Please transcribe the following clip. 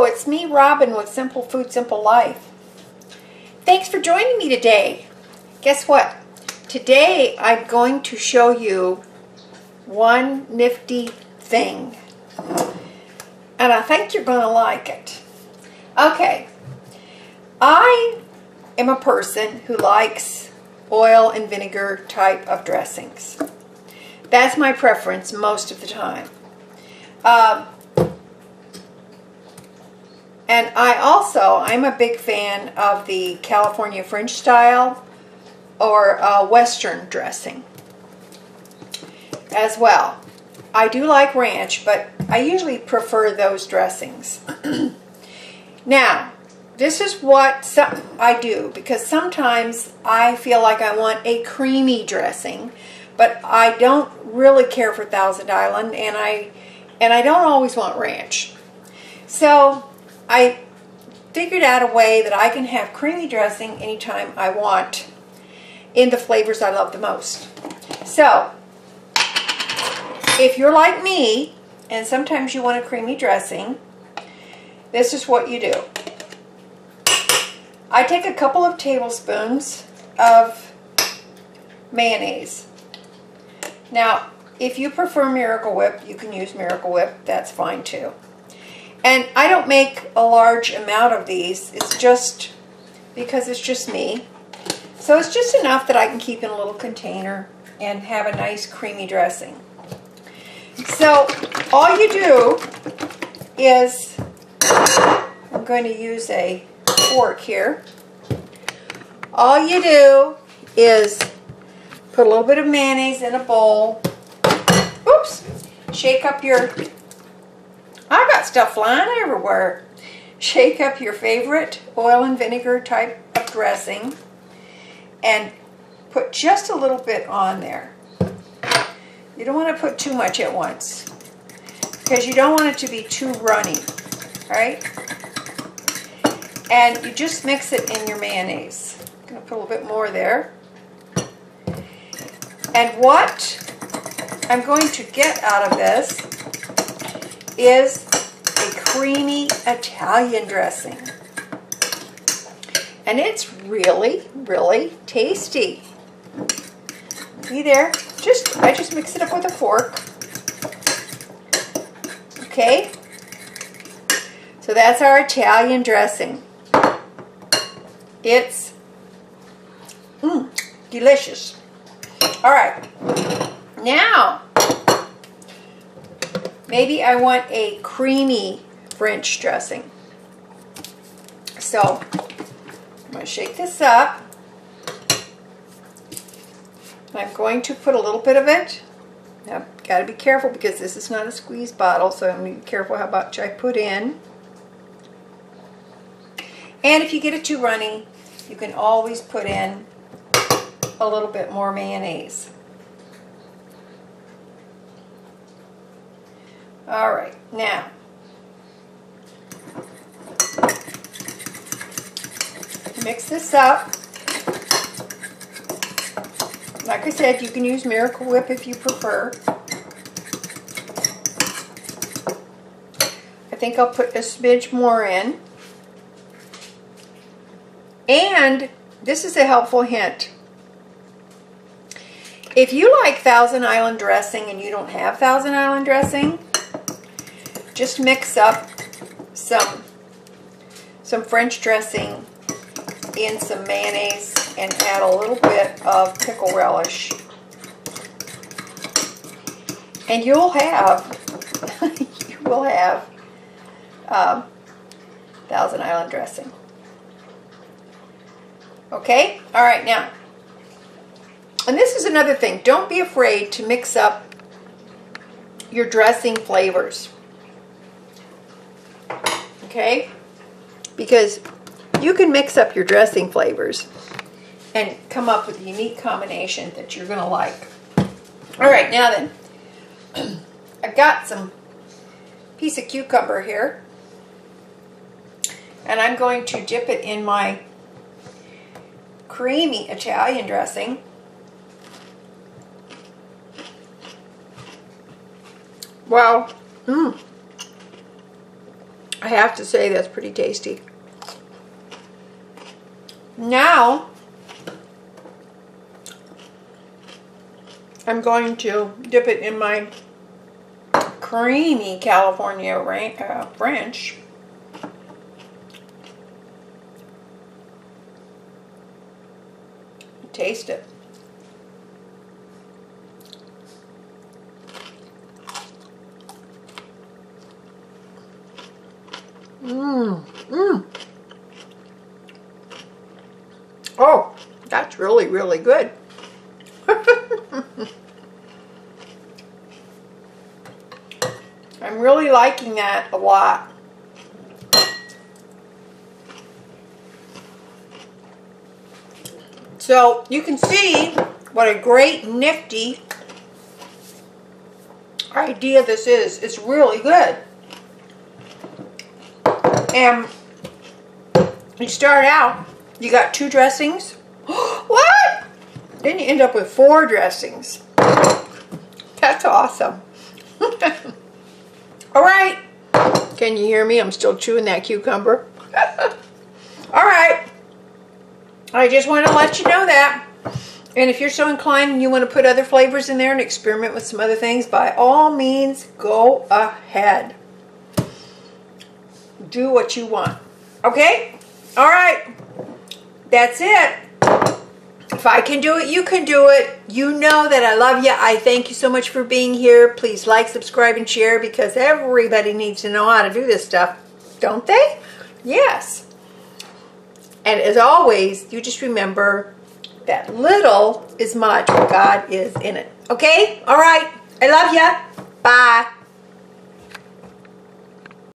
Hello, it's me, Robin, with Simple Food, Simple Life. Thanks for joining me today. Guess what? Today I'm going to show you one nifty thing. And I think you're going to like it. Okay. I am a person who likes oil and vinegar type of dressings. That's my preference most of the time. And I'm a big fan of the California French style or Western dressing as well. I do like ranch, but I usually prefer those dressings. Now, this is what I do, because sometimes I feel like I want a creamy dressing, but I don't really care for Thousand Island, and I don't always want ranch. So I figured out a way that I can have creamy dressing anytime I want in the flavors I love the most. So, if you're like me, and sometimes you want a creamy dressing, this is what you do. I take a couple of tablespoons of mayonnaise. Now, if you prefer Miracle Whip, you can use Miracle Whip. That's fine too. And I don't make a large amount of these. It's just because it's just me. So it's just enough that I can keep in a little container and have a nice creamy dressing. So all you do is, I'm going to use a fork here. All you do is put a little bit of mayonnaise in a bowl. Oops. Shake up your... I got stuff flying everywhere. Shake up your favorite oil and vinegar type of dressing and put just a little bit on there. You don't want to put too much at once because you don't want it to be too runny, right? And you just mix it in your mayonnaise. I'm going to put a little bit more there. And what I'm going to get out of this is a creamy Italian dressing. And it's really, really tasty. See there? I just mix it up with a fork. Okay? So that's our Italian dressing. It's delicious. All right. Now, maybe I want a creamy French dressing. So, I'm going to shake this up. I'm going to put a little bit of it. Now, got to be careful because this is not a squeeze bottle, so I'm going to be careful how much I put in. And if you get it too runny, you can always put in a little bit more mayonnaise. All right, now, mix this up. Like I said, you can use Miracle Whip if you prefer. I think I'll put a smidge more in. And this is a helpful hint. If you like Thousand Island dressing and you don't have Thousand Island dressing, just mix up some French dressing in some mayonnaise and add a little bit of pickle relish. And you will have Thousand Island dressing. Okay? All right, now, and this is another thing. Don't be afraid to mix up your dressing flavors. Okay? Because you can mix up your dressing flavors and come up with a unique combination that you're going to like. All right, now then, I've got some piece of cucumber here, and I'm going to dip it in my creamy Italian dressing. Well, I have to say that's pretty tasty. Now, I'm going to dip it in my creamy California ranch. Taste it. Oh, that's really, really good. I'm really liking that a lot. So you can see what a great nifty idea this is. It's really good. And you start out, you got 2 dressings. What? Then you end up with 4 dressings. That's awesome. All right. Can you hear me? I'm still chewing that cucumber. All right. I just want to let you know that. And if you're so inclined and you want to put other flavors in there and experiment with some other things, by all means, go ahead. Do what you want. Okay? All right. That's it. If I can do it, you can do it. You know that I love you. I thank you so much for being here. Please like, subscribe, and share, because everybody needs to know how to do this stuff, don't they? Yes. And as always, you just remember that little is much when God is in it. Okay? All right. I love you. Bye.